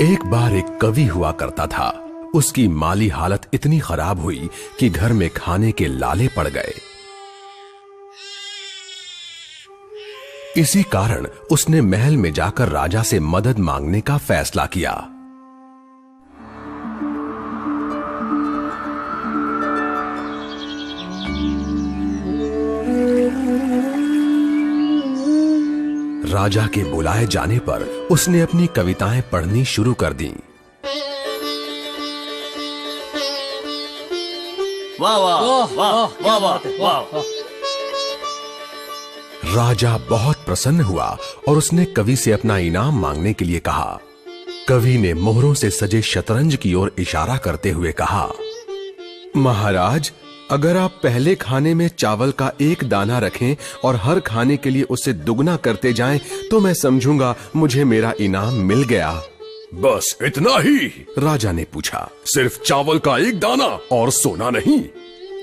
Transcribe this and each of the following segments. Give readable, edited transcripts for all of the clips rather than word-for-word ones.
एक बार एक कवि हुआ करता था। उसकी माली हालत इतनी खराब हुई कि घर में खाने के लाले पड़ गए। इसी कारण उसने महल में जाकर राजा से मदद मांगने का फैसला किया। राजा के बुलाए जाने पर उसने अपनी कविताएं पढ़नी शुरू कर दी। वाह वाह वाह वाह वाह वाह। राजा बहुत प्रसन्न हुआ और उसने कवि से अपना इनाम मांगने के लिए कहा। कवि ने मोहरों से सजे शतरंज की ओर इशारा करते हुए कहा, महाराज, अगर आप पहले खाने में चावल का एक दाना रखें और हर खाने के लिए उसे दुगना करते जाएं, तो मैं समझूंगा मुझे मेरा इनाम मिल गया। बस इतना ही? राजा ने पूछा। सिर्फ चावल का एक दाना और सोना नहीं?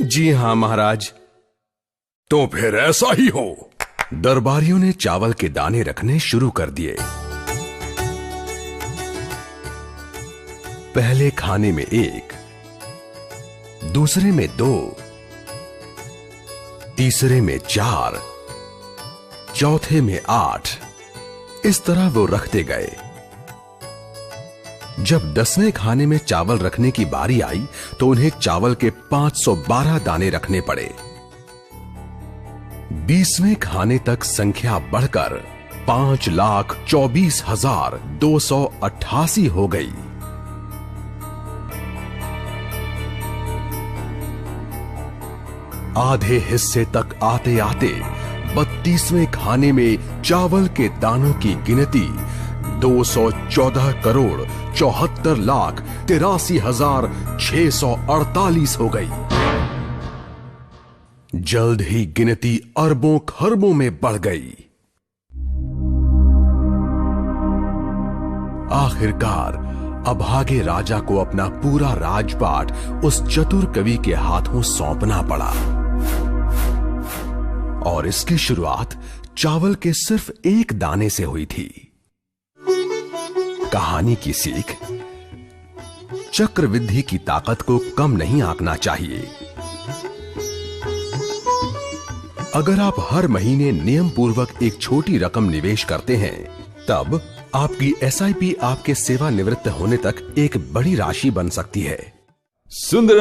जी हाँ महाराज। तो फिर ऐसा ही हो। दरबारियों ने चावल के दाने रखने शुरू कर दिए। पहले खाने में 1, दूसरे में 2, तीसरे में 4, चौथे में 8। इस तरह वो रखते गए। जब 10वें खाने में चावल रखने की बारी आई तो उन्हें चावल के 512 दाने रखने पड़े। 20वें खाने तक संख्या बढ़कर 5,24,288 हो गई। आधे हिस्से तक आते आते 32वें खाने में चावल के दानों की गिनती 214,74,83,648 हो गई। जल्द ही गिनती अरबों खरबों में बढ़ गई। आखिरकार अभागे राजा को अपना पूरा राजपाट उस चतुर कवि के हाथों सौंपना पड़ा। और इसकी शुरुआत चावल के सिर्फ एक दाने से हुई थी। कहानी की सीख, चक्रवृद्धि की ताकत को कम नहीं आंकना चाहिए। अगर आप हर महीने नियम पूर्वक एक छोटी रकम निवेश करते हैं, तब आपकी SIP आपके सेवानिवृत्त होने तक एक बड़ी राशि बन सकती है। सुंदर